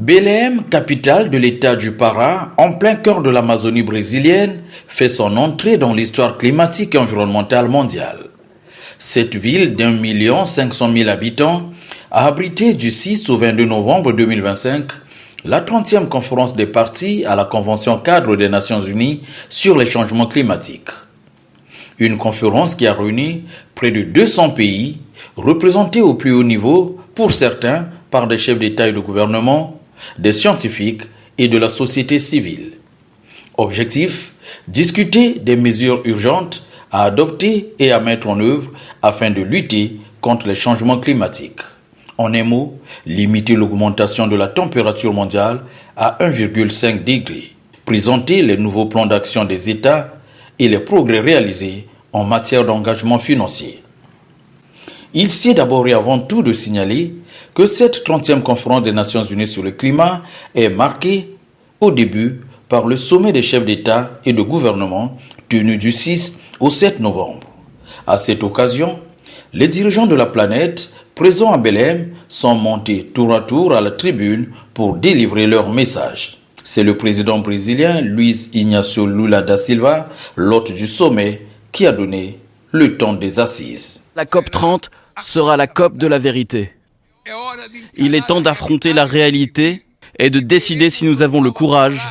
Belém, capitale de l'état du Pará, en plein cœur de l'Amazonie brésilienne, fait son entrée dans l'histoire climatique et environnementale mondiale. Cette ville d'1,5 million habitants a abrité du 6 au 22 novembre 2025 la 30e conférence des parties à la Convention cadre des Nations Unies sur les changements climatiques. Une conférence qui a réuni près de 200 pays, représentés au plus haut niveau, pour certains par des chefs d'État et de gouvernement, des scientifiques et de la société civile. Objectif, discuter des mesures urgentes à adopter et à mettre en œuvre afin de lutter contre les changements climatiques. En un mot, limiter l'augmentation de la température mondiale à 1,5 degré. Présenter les nouveaux plans d'action des États et les progrès réalisés en matière d'engagement financier. Il s'est d'abord et avant tout de signaler que cette 30e conférence des Nations Unies sur le climat est marquée au début par le sommet des chefs d'État et de gouvernement tenu du 6 au 7 novembre. À cette occasion, les dirigeants de la planète présents à Belém sont montés tour à tour à la tribune pour délivrer leur message. C'est le président brésilien Luiz Inácio Lula da Silva, l'hôte du sommet, qui a donné le ton des assises. La COP30 sera la COP de la vérité. Il est temps d'affronter la réalité et de décider si nous avons le courage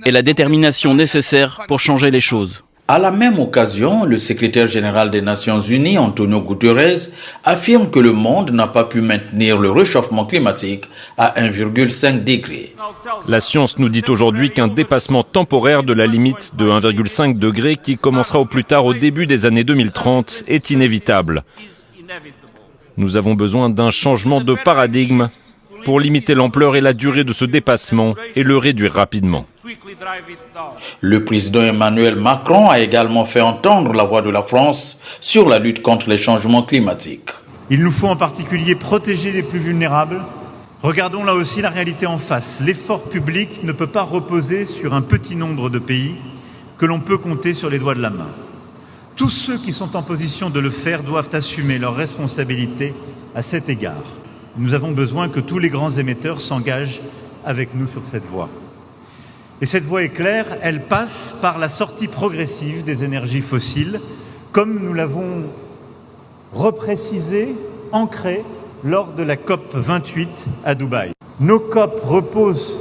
et la détermination nécessaires pour changer les choses. À la même occasion, le secrétaire général des Nations Unies, Antonio Guterres, affirme que le monde n'a pas pu maintenir le réchauffement climatique à 1,5 degré. La science nous dit aujourd'hui qu'un dépassement temporaire de la limite de 1,5 degré qui commencera au plus tard au début des années 2030 est inévitable. Nous avons besoin d'un changement de paradigme pour limiter l'ampleur et la durée de ce dépassement et le réduire rapidement. Le président Emmanuel Macron a également fait entendre la voix de la France sur la lutte contre les changements climatiques. Il nous faut en particulier protéger les plus vulnérables. Regardons là aussi la réalité en face. L'effort public ne peut pas reposer sur un petit nombre de pays que l'on peut compter sur les doigts de la main. Tous ceux qui sont en position de le faire doivent assumer leurs responsabilités à cet égard. Nous avons besoin que tous les grands émetteurs s'engagent avec nous sur cette voie. Et cette voie est claire, elle passe par la sortie progressive des énergies fossiles, comme nous l'avons reprécisé, ancré lors de la COP 28 à Dubaï. Nos COP reposent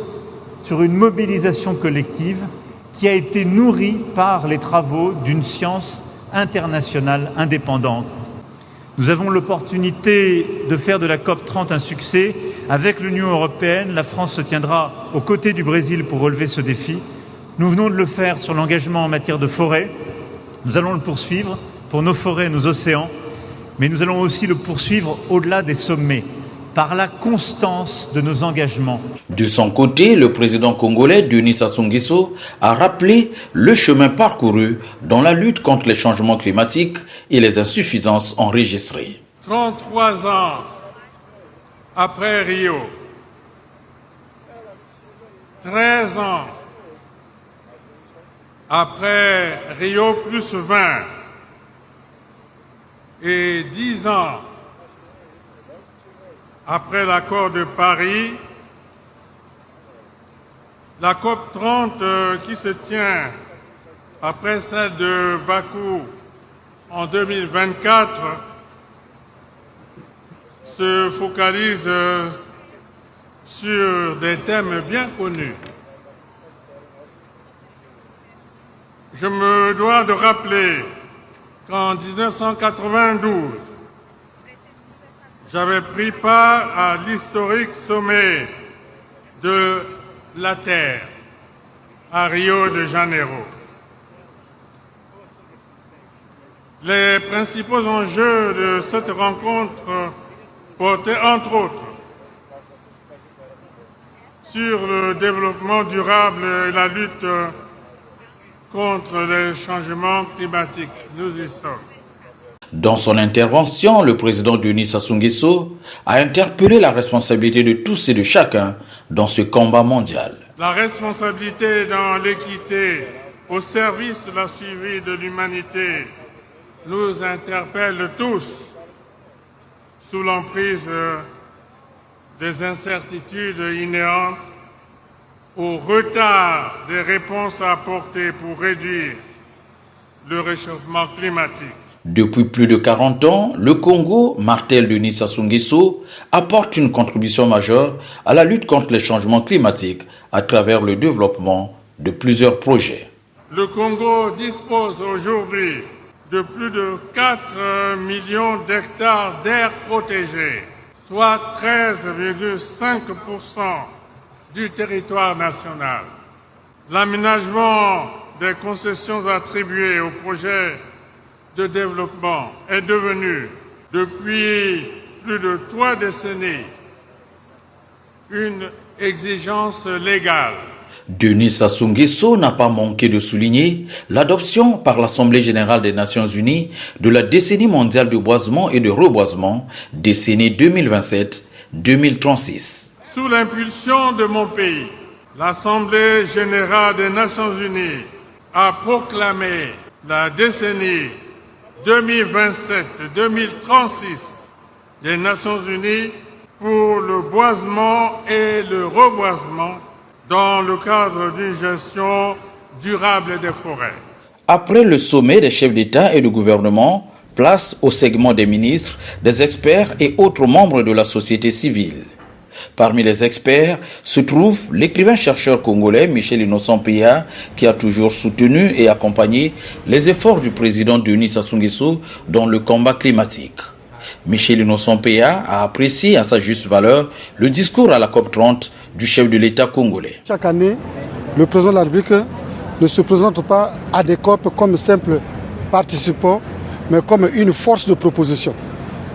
sur une mobilisation collective qui a été nourrie par les travaux d'une science internationale indépendante. Nous avons l'opportunité de faire de la COP 30 un succès. Avec l'Union européenne, la France se tiendra aux côtés du Brésil pour relever ce défi. Nous venons de le faire sur l'engagement en matière de forêt. Nous allons le poursuivre pour nos forêts et nos océans, mais nous allons aussi le poursuivre au-delà des sommets, par la constance de nos engagements. De son côté, le président congolais Denis Sassou Nguesso a rappelé le chemin parcouru dans la lutte contre les changements climatiques et les insuffisances enregistrées. 33 ans après Rio, 13 ans après Rio plus 20 et 10 ans après l'accord de Paris, la COP 30 qui se tient après celle de Bakou en 2024 se focalise sur des thèmes bien connus. Je me dois de rappeler qu'en 1992, j'avais pris part à l'historique sommet de la Terre à Rio de Janeiro. Les principaux enjeux de cette rencontre portaient entre autres sur le développement durable et la lutte contre les changements climatiques. Nous y sommes. Dans son intervention, le président Denis Sassou Nguesso a interpellé la responsabilité de tous et de chacun dans ce combat mondial. La responsabilité dans l'équité au service de la survie de l'humanité nous interpelle tous sous l'emprise des incertitudes inhérentes au retard des réponses à apporter pour réduire le réchauffement climatique. Depuis plus de 40 ans, le Congo, martel Denis Sassou Nguesso, apporte une contribution majeure à la lutte contre les changements climatiques à travers le développement de plusieurs projets. Le Congo dispose aujourd'hui de plus de 4 millions d'hectares d'aires protégées, soit 13,5% du territoire national. L'aménagement des concessions attribuées aux projets de développement est devenu, depuis plus de 3 décennies, une exigence légale. Denis Sassou Nguesso n'a pas manqué de souligner l'adoption par l'Assemblée générale des Nations unies de la décennie mondiale de boisement et de reboisement, décennie 2027-2036. Sous l'impulsion de mon pays, l'Assemblée générale des Nations unies a proclamé la décennie 2027-2036 des Nations unies pour le boisement et le reboisement dans le cadre d'une gestion durable des forêts. Après le sommet des chefs d'État et de gouvernement, place au segment des ministres, des experts et autres membres de la société civile. Parmi les experts se trouve l'écrivain-chercheur congolais Michel Innocent Peya, qui a toujours soutenu et accompagné les efforts du président Denis Sassou Nguesso dans le combat climatique. Michel Innocent Peya a apprécié à sa juste valeur le discours à la COP30 du chef de l'État congolais. Chaque année, le président de la République ne se présente pas à des COP comme simple participant, mais comme une force de proposition.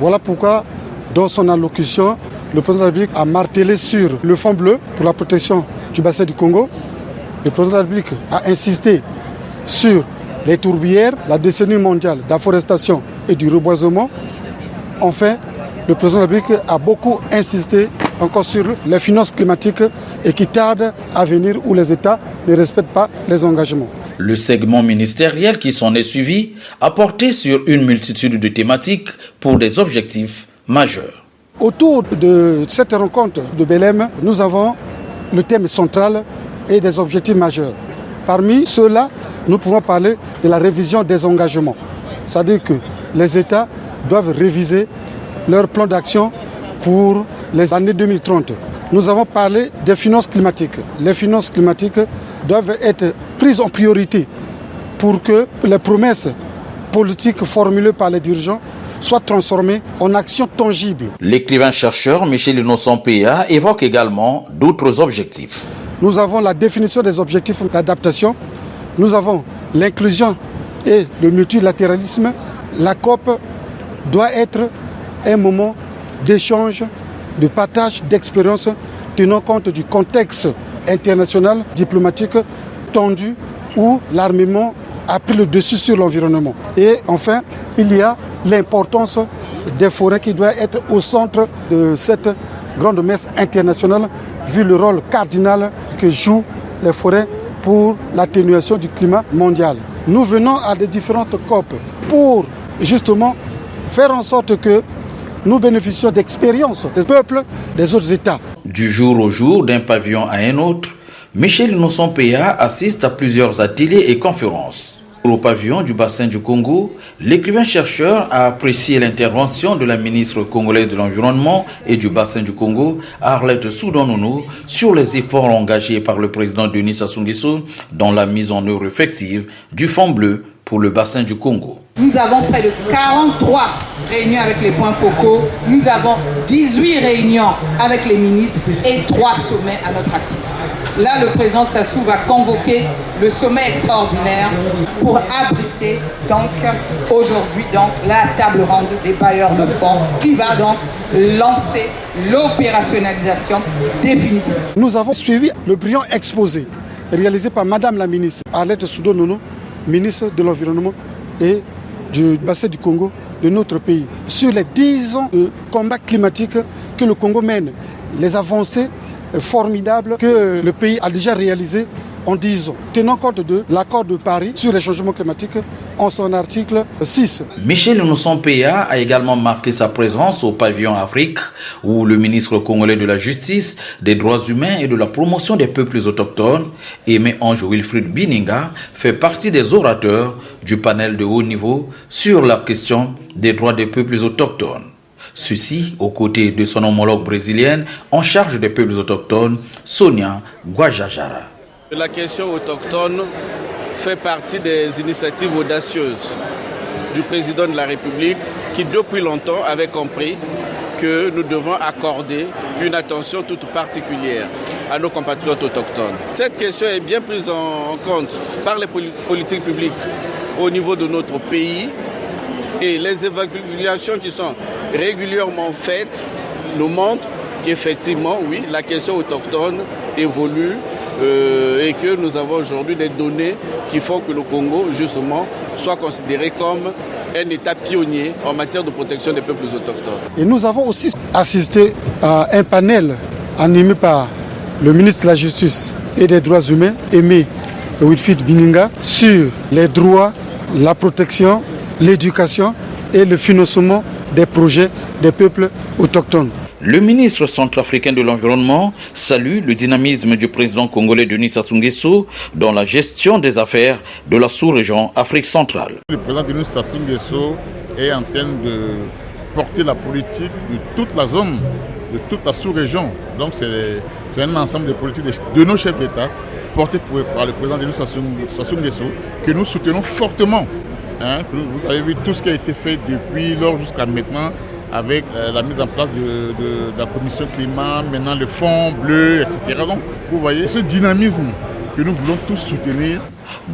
Voilà pourquoi, dans son allocution, le président de la République a martelé sur le Fonds bleu pour la protection du bassin du Congo. Le président de la République a insisté sur les tourbières, la décennie mondiale d'afforestation et du reboisement. Enfin, le président de la République a beaucoup insisté encore sur les finances climatiques et qui tardent à venir où les États ne respectent pas les engagements. Le segment ministériel qui s'en est suivi a porté sur une multitude de thématiques pour des objectifs majeurs. Autour de cette rencontre de Belém, nous avons le thème central et des objectifs majeurs. Parmi ceux-là, nous pouvons parler de la révision des engagements. C'est-à-dire que les États doivent réviser leur plan d'action pour les années 2030. Nous avons parlé des finances climatiques. Les finances climatiques doivent être prises en priorité pour que les promesses politiques formulées par les dirigeants soient transformées en actions tangibles. L'écrivain-chercheur Michel Innocent Peya évoque également d'autres objectifs. Nous avons la définition des objectifs d'adaptation. Nous avons l'inclusion et le multilatéralisme. La COP doit être un moment d'échange, de partage d'expériences tenant compte du contexte international, diplomatique tendu où l'armement a pris le dessus sur l'environnement. Et enfin, il y a l'importance des forêts qui doit être au centre de cette grande messe internationale vu le rôle cardinal que jouent les forêts pour l'atténuation du climat mondial. Nous venons à des différentes COP pour justement faire en sorte que nous bénéficions d'expériences des peuples des autres États. Du jour au jour, d'un pavillon à un autre, Michel Innocent Peya assiste à plusieurs ateliers et conférences. Au pavillon du bassin du Congo, l'écrivain-chercheur a apprécié l'intervention de la ministre congolaise de l'Environnement et du bassin du Congo, Arlette Soudan-Nono, sur les efforts engagés par le président Denis Sassou Nguesso dans la mise en œuvre effective du Fonds bleu pour le bassin du Congo. Nous avons près de 43 réunions avec les points focaux, nous avons 18 réunions avec les ministres et 3 sommets à notre actif. Là, le président Sassou va convoquer le sommet extraordinaire pour abriter donc aujourd'hui la table ronde des bailleurs de fonds qui va donc lancer l'opérationnalisation définitive. Nous avons suivi le brillant exposé réalisé par Madame la ministre Arlette Soudan-Nono, ministre de l'Environnement et du bassin du Congo de notre pays, sur les 10 ans de combat climatique que le Congo mène, les avancées formidables que le pays a déjà réalisées en 10 ans. Tenant compte de l'accord de Paris sur les changements climatiques, en son article 6. Michel Innocent-Péa a également marqué sa présence au pavillon Afrique, où le ministre congolais de la Justice, des Droits humains et de la promotion des peuples autochtones, Aimé Ange Wilfried Bininga, fait partie des orateurs du panel de haut niveau sur la question des droits des peuples autochtones. Ceci aux côtés de son homologue brésilienne en charge des peuples autochtones, Sonia Guajajara. La question autochtone fait partie des initiatives audacieuses du président de la République qui depuis longtemps avait compris que nous devons accorder une attention toute particulière à nos compatriotes autochtones. Cette question est bien prise en compte par les politiques publiques au niveau de notre pays et les évaluations qui sont régulièrement faites nous montrent qu'effectivement, oui, la question autochtone évolue et que nous avons aujourd'hui des données qui font que le Congo, justement, soit considéré comme un État pionnier en matière de protection des peuples autochtones. Et nous avons aussi assisté à un panel animé par le ministre de la Justice et des Droits humains, Aimé Wilfried Bininga, sur les droits, la protection, l'éducation et le financement des projets des peuples autochtones. Le ministre centrafricain de l'Environnement salue le dynamisme du président congolais Denis Sassou Nguesso dans la gestion des affaires de la sous-région Afrique centrale. Le président Denis Sassou Nguesso est en train de porter la politique de toute la zone, de toute la sous-région. Donc c'est un ensemble de politiques de nos chefs d'État portés par le président Denis Sassou Nguesso que nous soutenons fortement. Vous avez vu tout ce qui a été fait depuis lors jusqu'à maintenant avec la mise en place de la commission climat, maintenant le fonds bleu, etc. Donc vous voyez ce dynamisme que nous voulons tous soutenir.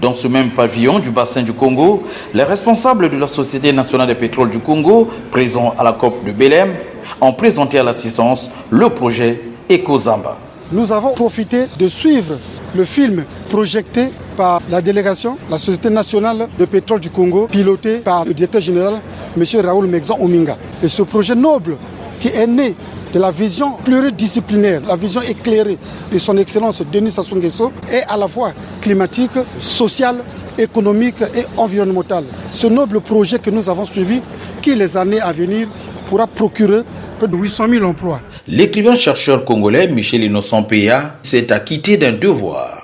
Dans ce même pavillon du bassin du Congo, les responsables de la Société nationale des pétroles du Congo, présents à la COP de Belém, ont présenté à l'assistance le projet EcoZamba. Nous avons profité de suivre le film projeté par la délégation, la Société nationale de pétrole du Congo, pilotée par le directeur général, M. Raoul Mexan Ominga. Et ce projet noble qui est né de la vision pluridisciplinaire, la vision éclairée de son Excellence Denis Sassou Nguesso est à la fois climatique, social, économique et environnemental. Ce noble projet que nous avons suivi, qui les années à venir pourra procurer près de 800 000 emplois. L'écrivain-chercheur congolais Michel Innocent-Péa s'est acquitté d'un devoir.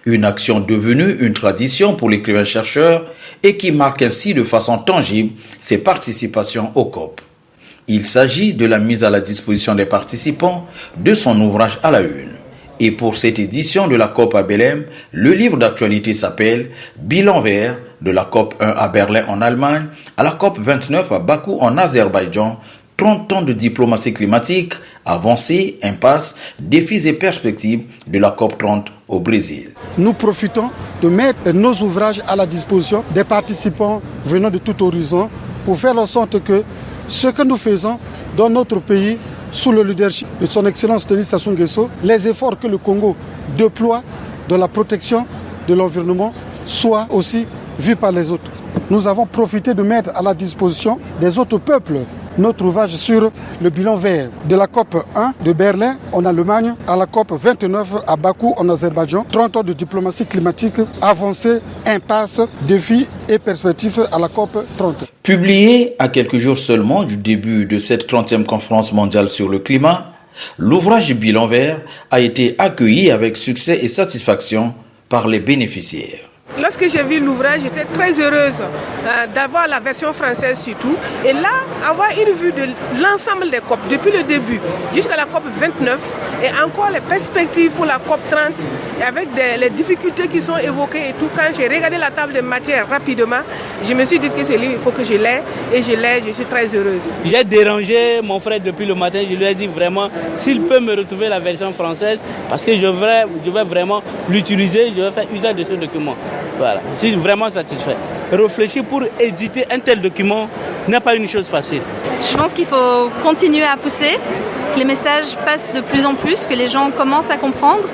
Une action devenue une tradition pour l'écrivain-chercheur et qui marque ainsi de façon tangible ses participations au COP. Il s'agit de la mise à la disposition des participants de son ouvrage à la une. Et pour cette édition de la COP à Belém, le livre d'actualité s'appelle « Bilan vert de la COP 1 à Berlin en Allemagne à la COP 29 à Bakou en Azerbaïdjan, 30 ans de diplomatie climatique, avancées, impasses, défis et perspectives de la COP 30 au Brésil ». Nous profitons de mettre nos ouvrages à la disposition des participants venant de tout horizon pour faire en sorte que ce que nous faisons dans notre pays, sous le leadership de son Excellence Denis Sassou Nguesso, les efforts que le Congo déploie dans la protection de l'environnement soient aussi vus par les autres. Nous avons profité de mettre à la disposition des autres peuples notre ouvrage sur le bilan vert de la COP 1 de Berlin en Allemagne à la COP 29 à Bakou en Azerbaïdjan. 30 ans de diplomatie climatique, avancées, impasses, défis et perspectives à la COP 30. Publié à quelques jours seulement du début de cette 30e conférence mondiale sur le climat, l'ouvrage Bilan vert a été accueilli avec succès et satisfaction par les bénéficiaires. Lorsque j'ai vu l'ouvrage, j'étais très heureuse d'avoir la version française surtout. Et là, avoir une vue de l'ensemble des COP, depuis le début jusqu'à la COP 29, et encore les perspectives pour la COP 30, et avec les difficultés qui sont évoquées et tout. Quand j'ai regardé la table de matière rapidement, je me suis dit que ce livre, il faut que je l'aie. Et je l'ai, je suis très heureuse. J'ai dérangé mon frère depuis le matin. Je lui ai dit vraiment, s'il peut me retrouver la version française, parce que je vais vraiment l'utiliser, je vais faire usage de ce document. Voilà, je suis vraiment satisfait. Réfléchir pour éditer un tel document n'est pas une chose facile. Je pense qu'il faut continuer à pousser que les messages passent de plus en plus, que les gens commencent à comprendre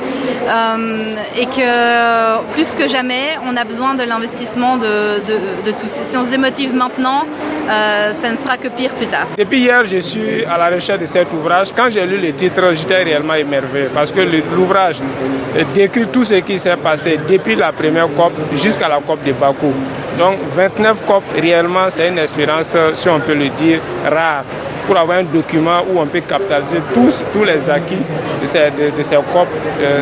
et que plus que jamais, on a besoin de l'investissement de tous. Si on se démotive maintenant, ça ne sera que pire plus tard. Depuis hier, je suis à la recherche de cet ouvrage. Quand j'ai lu le titre, j'étais réellement émerveillé parce que l'ouvrage décrit tout ce qui s'est passé depuis la première COP jusqu'à la COP de Bakou. Donc 29 COP, réellement, c'est une expérience, si on peut le dire, rare pour avoir un document où on peut capitaliser tous les acquis de ces COP.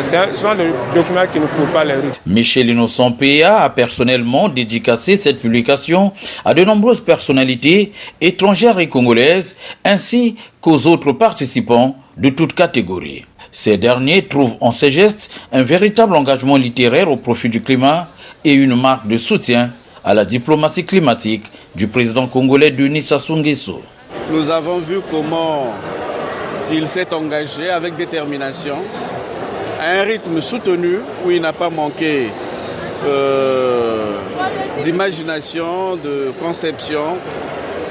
Ce sont des documents qui ne courent pas les rues. Michel Innocent PA a personnellement dédicacé cette publication à de nombreuses personnalités étrangères et congolaises, ainsi qu'aux autres participants de toutes catégories. Ces derniers trouvent en ces gestes un véritable engagement littéraire au profit du climat et une marque de soutien à la diplomatie climatique du président congolais Denis Sassou Nguesso. Nous avons vu comment il s'est engagé avec détermination, à un rythme soutenu où il n'a pas manqué d'imagination, de conception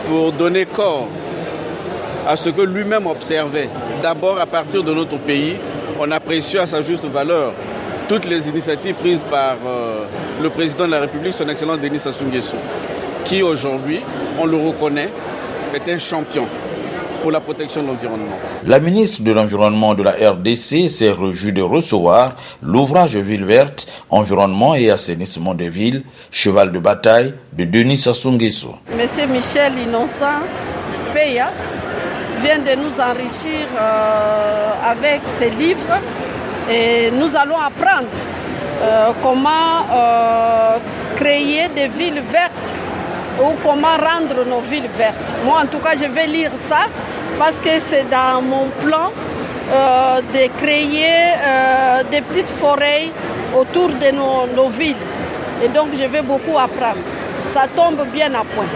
pour donner corps à ce que lui-même observait. D'abord à partir de notre pays, on apprécie à sa juste valeur toutes les initiatives prises par le président de la République, son Excellence Denis Sassou Nguesso, qui aujourd'hui, on le reconnaît, est un champion pour la protection de l'environnement. La ministre de l'Environnement de la RDC s'est réjouie de recevoir l'ouvrage Ville verte, environnement et assainissement des villes, cheval de bataille de Denis Sassou Nguesso. Monsieur Michel Innocent PA vient de nous enrichir avec ses livres et nous allons apprendre comment créer des villes vertes ou comment rendre nos villes vertes. Moi, en tout cas, je vais lire ça parce que c'est dans mon plan de créer des petites forêts autour de nos villes. Et donc, je vais beaucoup apprendre. Ça tombe bien à point.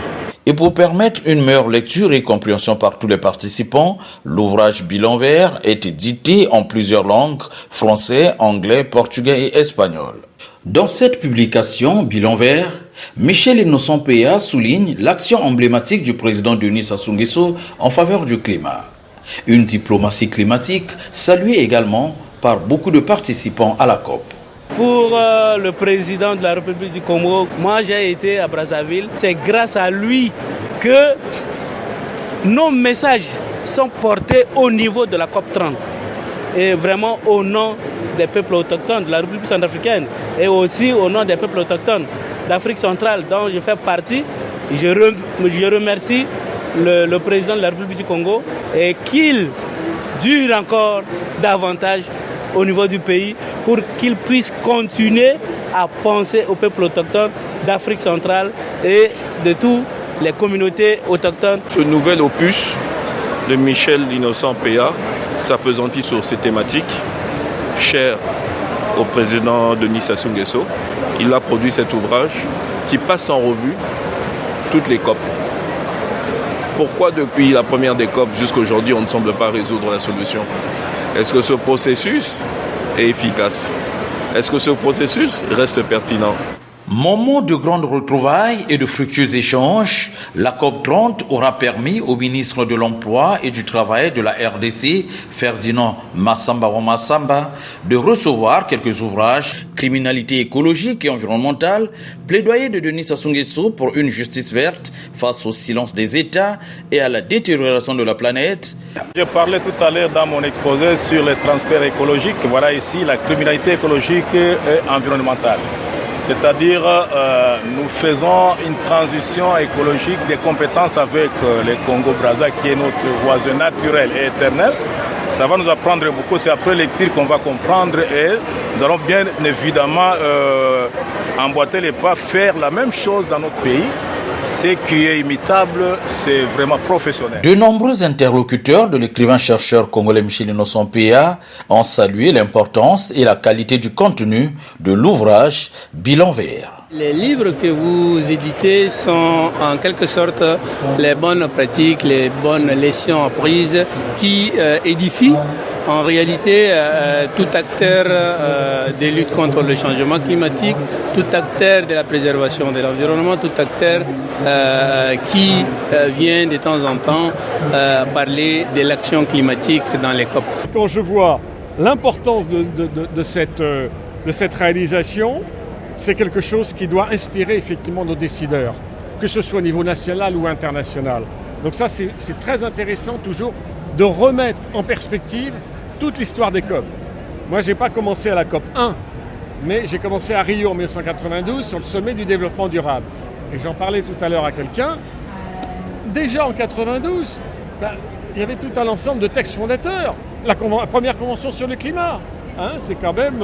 Et pour permettre une meilleure lecture et compréhension par tous les participants, l'ouvrage Bilan vert est édité en plusieurs langues, français, anglais, portugais et espagnol. Dans cette publication, Bilan vert, Michel Innocent PA souligne l'action emblématique du président Denis Sassou Nguesso en faveur du climat. Une diplomatie climatique saluée également par beaucoup de participants à la COP. Pour le président de la République du Congo, moi j'ai été à Brazzaville. C'est grâce à lui que nos messages sont portés au niveau de la COP30 et vraiment au nom des peuples autochtones de la République centrafricaine et aussi au nom des peuples autochtones d'Afrique centrale dont je fais partie. Je remercie le président de la République du Congo et qu'il dure encore davantage au niveau du pays pour qu'il puisse continuer à penser au peuple autochtone d'Afrique centrale et de toutes les communautés autochtones. Ce nouvel opus de Michel Innocent PA s'appesantit sur ces thématiques chères au président Denis Sassou Nguesso. Il a produit cet ouvrage qui passe en revue toutes les COP. Pourquoi depuis la première des COP jusqu'à aujourd'hui on ne semble pas résoudre la solution? Est-ce que ce processus est efficace? Est-ce que ce processus reste pertinent? Moment de grandes retrouvailles et de fructueux échanges, la COP30 aura permis au ministre de l'Emploi et du Travail de la RDC, Ferdinand Massamba, de recevoir quelques ouvrages, criminalité écologique et environnementale, plaidoyer de Denis Sassou Nguesso pour une justice verte face au silence des États et à la détérioration de la planète. Je parlais tout à l'heure dans mon exposé sur les transferts écologiques. Voilà ici la criminalité écologique et environnementale. C'est-à-dire, nous faisons une transition écologique des compétences avec le Congo-Brazza, qui est notre voisin naturel et éternel. Ça va nous apprendre beaucoup, c'est après lecture qu'on va comprendre et nous allons bien évidemment emboîter les pas, faire la même chose dans notre pays. Ce qui est imitable, c'est vraiment professionnel. De nombreux interlocuteurs de l'écrivain-chercheur congolais Michel Innocent PA ont salué l'importance et la qualité du contenu de l'ouvrage Bilan vert. Les livres que vous éditez sont en quelque sorte les bonnes pratiques, les bonnes leçons apprises qui édifient En réalité, tout acteur de lutte contre le changement climatique, tout acteur de la préservation de l'environnement, tout acteur qui vient de temps en temps parler de l'action climatique dans les COP. Quand je vois l'importance de cette réalisation, c'est quelque chose qui doit inspirer effectivement nos décideurs, que ce soit au niveau national ou international. Donc ça, c'est très intéressant toujours de remettre en perspective toute l'histoire des COP. Moi, je n'ai pas commencé à la COP 1, mais j'ai commencé à Rio en 1992 sur le sommet du développement durable. Et j'en parlais tout à l'heure à quelqu'un. Déjà en 1992, il y avait tout un ensemble de textes fondateurs. La première convention sur le climat, c'est quand même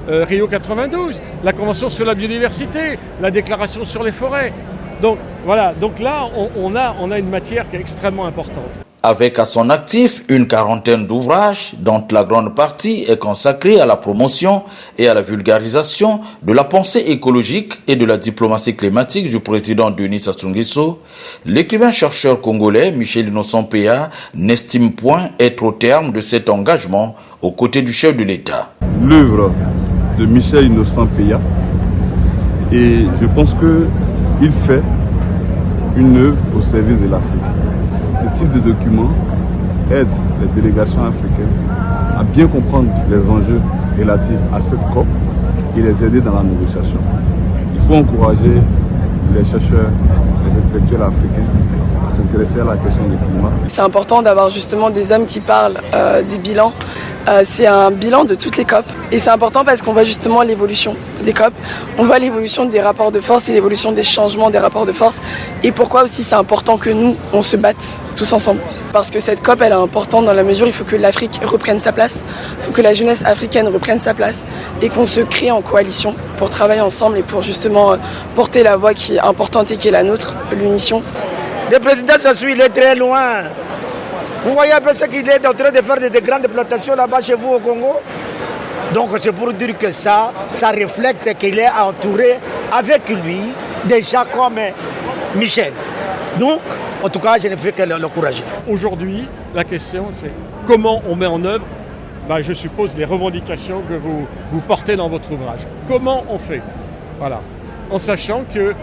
Rio 92. La convention sur la biodiversité, la déclaration sur les forêts. Donc voilà, donc là, on a une matière qui est extrêmement importante. Avec à son actif une quarantaine d'ouvrages dont la grande partie est consacrée à la promotion et à la vulgarisation de la pensée écologique et de la diplomatie climatique du président Denis Sassou Nguesso, l'écrivain-chercheur congolais Michel Innocent Péa n'estime point être au terme de cet engagement aux côtés du chef de l'État. L'œuvre de Michel Innocent Péa, et je pense qu'il fait une œuvre au service de l'Afrique. Ce type de document aide les délégations africaines à bien comprendre les enjeux relatifs à cette COP et les aider dans la négociation. Il faut encourager les chercheurs, les intellectuels africains à s'intéresser à la question du climat. C'est important d'avoir justement des hommes qui parlent des bilans. C'est un bilan de toutes les COP et c'est important parce qu'on voit justement l'évolution des COP, on voit l'évolution des rapports de force et l'évolution des changements des rapports de force et pourquoi aussi c'est important que nous, on se batte tous ensemble. Parce que cette COP, elle est importante dans la mesure où il faut que l'Afrique reprenne sa place, il faut que la jeunesse africaine reprenne sa place et qu'on se crée en coalition pour travailler ensemble et pour justement porter la voix qui est importante et qui est la nôtre, l'unition. Le président Sassou, il est très loin. Vous voyez un peu ce qu'il est en train de faire de grandes plantations là-bas chez vous au Congo. Donc c'est pour dire que ça reflète qu'il est entouré avec lui des gens comme Michel. Donc, en tout cas, je ne fais que l'encourager. Aujourd'hui, la question c'est comment on met en œuvre, je suppose, les revendications que vous portez dans votre ouvrage. Comment on fait? Voilà. En sachant qu'il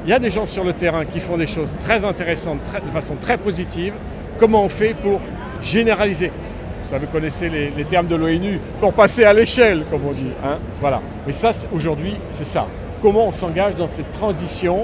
y a des gens sur le terrain qui font des choses très intéressantes, de façon très positive. Comment on fait pour généraliser? Vous connaissez les termes de l'ONU, pour passer à l'échelle, comme on dit. Voilà. Mais ça, aujourd'hui, c'est ça. Comment on s'engage dans cette transition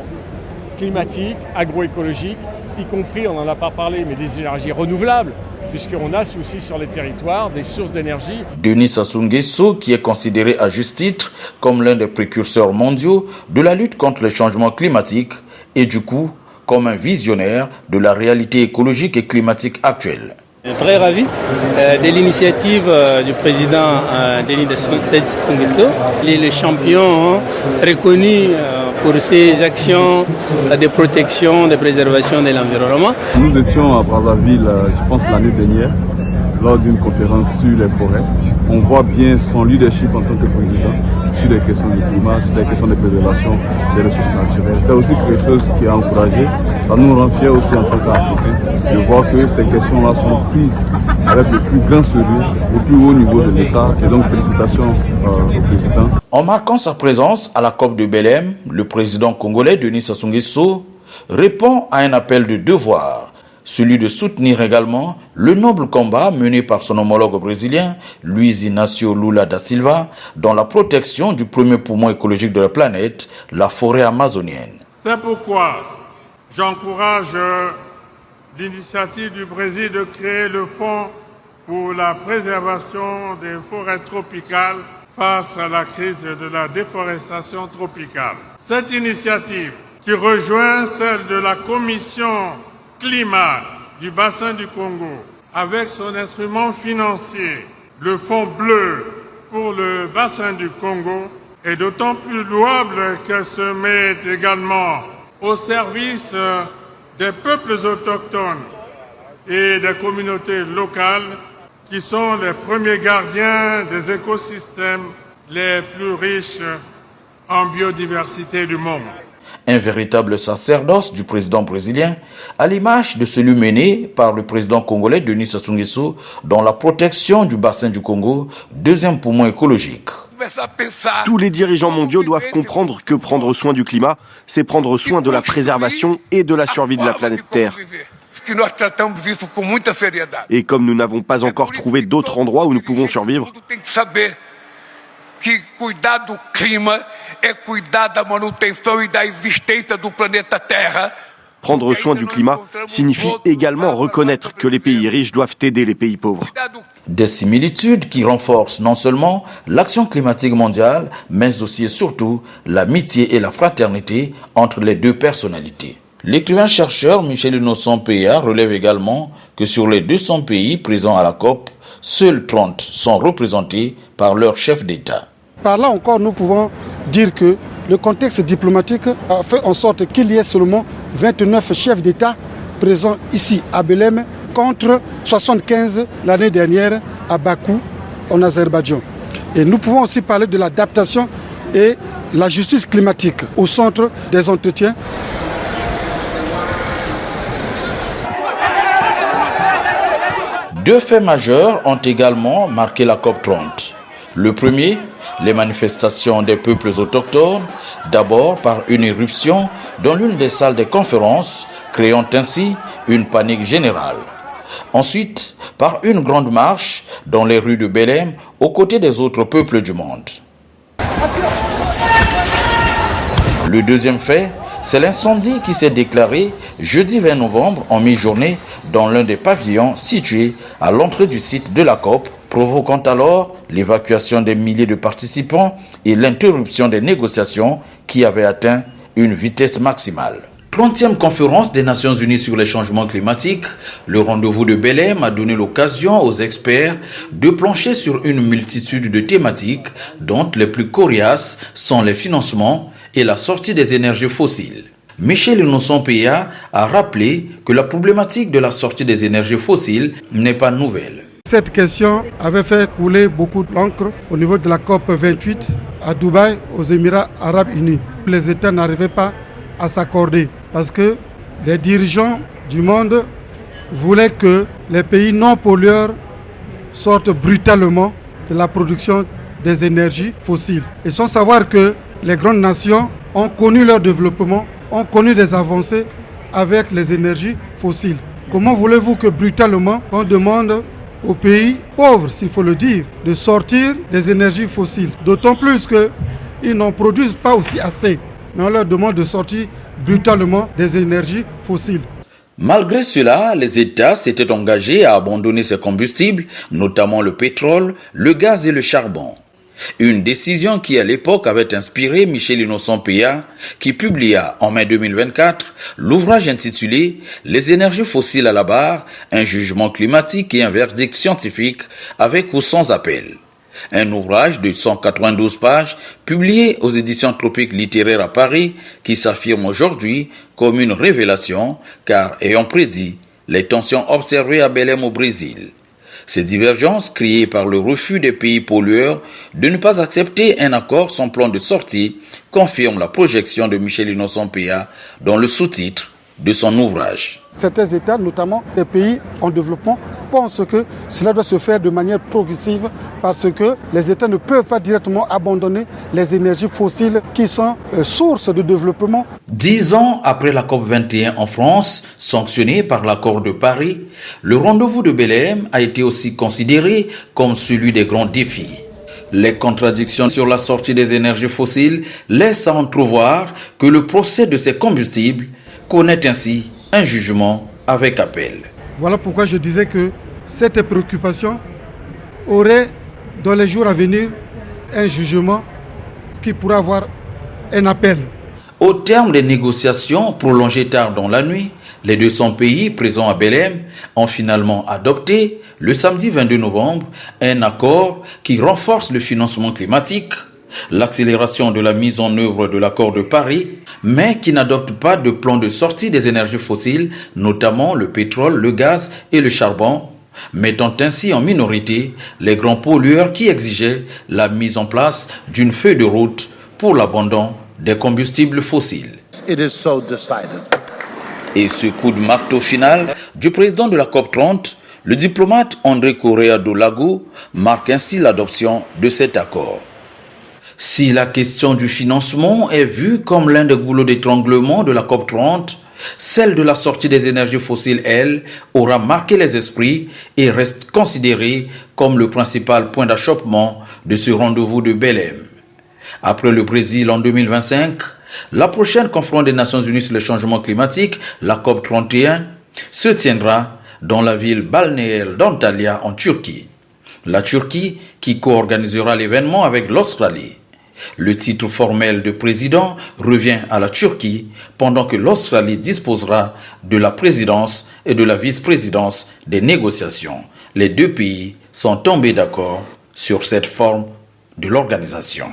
climatique, agroécologique, y compris, on n'en a pas parlé, mais des énergies renouvelables, puisqu'on a aussi sur les territoires des sources d'énergie. Denis Sassou Nguesso, qui est considéré à juste titre comme l'un des précurseurs mondiaux de la lutte contre le changement climatique, et du coup, comme un visionnaire de la réalité écologique et climatique actuelle. Très ravi de l'initiative du président Denis Sassou Nguesso. Il est le champion reconnu pour ses actions de protection, de préservation de l'environnement. Nous étions à Brazzaville, je pense l'année dernière, lors d'une conférence sur les forêts. On voit bien son leadership en tant que président sur les questions du climat, sur les questions de préservation des ressources naturelles. C'est aussi quelque chose qui est encouragé. Ça nous rend fiers aussi en tant qu'Africains de voir que ces questions-là sont prises avec le plus grand sérieux, au plus haut niveau de l'État. Et donc félicitations au président. En marquant sa présence à la COP de Belém, le président congolais Denis Sassou Nguesso répond à un appel de devoir, celui de soutenir également le noble combat mené par son homologue brésilien, Luiz Inácio Lula da Silva, dans la protection du premier poumon écologique de la planète, la forêt amazonienne. C'est pourquoi j'encourage l'initiative du Brésil de créer le Fonds pour la préservation des forêts tropicales face à la crise de la déforestation tropicale. Cette initiative, qui rejoint celle de la Commission climat du bassin du Congo, avec son instrument financier, le Fonds bleu pour le bassin du Congo, est d'autant plus louable qu'elle se met également au service des peuples autochtones et des communautés locales qui sont les premiers gardiens des écosystèmes les plus riches en biodiversité du monde. Un véritable sacerdoce du président brésilien, à l'image de celui mené par le président congolais Denis Sassou Nguesso dans la protection du bassin du Congo, deuxième poumon écologique. Tous les dirigeants mondiaux doivent comprendre que prendre soin du climat, c'est prendre soin de la préservation et de la survie de la planète Terre. Et comme nous n'avons pas encore trouvé d'autres endroits où nous pouvons survivre, prendre soin du climat signifie également reconnaître que les pays riches doivent aider les pays pauvres. Des similitudes qui renforcent non seulement l'action climatique mondiale, mais aussi et surtout l'amitié et la fraternité entre les deux personnalités. L'écrivain-chercheur Michel Innocent Peya relève également que sur les 200 pays présents à la COP, seuls 30 sont représentés par leur chef d'État. Par là encore, nous pouvons dire que le contexte diplomatique a fait en sorte qu'il y ait seulement 29 chefs d'État présents ici à Belém contre 75 l'année dernière à Bakou, en Azerbaïdjan. Et nous pouvons aussi parler de l'adaptation et la justice climatique au centre des entretiens. Deux faits majeurs ont également marqué la COP30. Le premier, les manifestations des peuples autochtones, d'abord par une éruption dans l'une des salles des conférences, créant ainsi une panique générale. Ensuite, par une grande marche dans les rues de Belém, aux côtés des autres peuples du monde. Le deuxième fait, c'est l'incendie qui s'est déclaré jeudi 20 novembre en mi-journée dans l'un des pavillons situés à l'entrée du site de la COP, provoquant alors l'évacuation des milliers de participants et l'interruption des négociations qui avaient atteint une vitesse maximale. 30e conférence des Nations Unies sur les changements climatiques, le rendez-vous de Belém a donné l'occasion aux experts de plancher sur une multitude de thématiques dont les plus coriaces sont les financements et la sortie des énergies fossiles. Michel Innocent Peya a rappelé que la problématique de la sortie des énergies fossiles n'est pas nouvelle. Cette question avait fait couler beaucoup d'encre au niveau de la COP 28 à Dubaï, aux Émirats Arabes Unis. Les États n'arrivaient pas à s'accorder parce que les dirigeants du monde voulaient que les pays non pollueurs sortent brutalement de la production des énergies fossiles. Et sans savoir que les grandes nations ont connu leur développement, ont connu des avancées avec les énergies fossiles. Comment voulez-vous que brutalement on demande aux pays pauvres, s'il faut le dire, de sortir des énergies fossiles? D'autant plus qu'ils n'en produisent pas aussi assez. Mais on leur demande de sortir brutalement des énergies fossiles. Malgré cela, les États s'étaient engagés à abandonner ces combustibles, notamment le pétrole, le gaz et le charbon. Une décision qui à l'époque avait inspiré Michel Innocent Peya, qui publia en mai 2024 l'ouvrage intitulé « Les énergies fossiles à la barre, un jugement climatique et un verdict scientifique avec ou sans appel ». Un ouvrage de 192 pages publié aux éditions Tropiques littéraires à Paris qui s'affirme aujourd'hui comme une révélation car ayant prédit les tensions observées à Belém au Brésil. Ces divergences créées par le refus des pays pollueurs de ne pas accepter un accord sans plan de sortie confirment la projection de Michel Innocent Peya dans le sous-titre de son ouvrage. Certains États, notamment les pays en développement, pensent que cela doit se faire de manière progressive parce que les États ne peuvent pas directement abandonner les énergies fossiles qui sont source de développement. 10 ans après la COP21 en France, sanctionnée par l'accord de Paris, le rendez-vous de Belém a été aussi considéré comme celui des grands défis. Les contradictions sur la sortie des énergies fossiles laissent à entrevoir que le procès de ces combustibles connaît ainsi un jugement avec appel. Voilà pourquoi je disais que cette préoccupation aurait dans les jours à venir un jugement qui pourrait avoir un appel. Au terme des négociations prolongées tard dans la nuit, les 200 pays présents à Belém ont finalement adopté le samedi 22 novembre un accord qui renforce le financement climatique, l'accélération de la mise en œuvre de l'accord de Paris, mais qui n'adopte pas de plan de sortie des énergies fossiles, notamment le pétrole, le gaz et le charbon, mettant ainsi en minorité les grands pollueurs qui exigeaient la mise en place d'une feuille de route pour l'abandon des combustibles fossiles. it is so decided. Et ce coup de marteau final du président de la COP30, le diplomate André Correa do Lago, marque ainsi l'adoption de cet accord. Si la question du financement est vue comme l'un des goulots d'étranglement de la COP30, celle de la sortie des énergies fossiles, elle, aura marqué les esprits et reste considérée comme le principal point d'achoppement de ce rendez-vous de Belém. Après le Brésil en 2025, la prochaine conférence des Nations Unies sur le changement climatique, la COP31, se tiendra dans la ville balnéaire d'Antalya en Turquie. La Turquie qui co-organisera l'événement avec l'Australie. Le titre formel de président revient à la Turquie pendant que l'Australie disposera de la présidence et de la vice-présidence des négociations. Les deux pays sont tombés d'accord sur cette forme de l'organisation.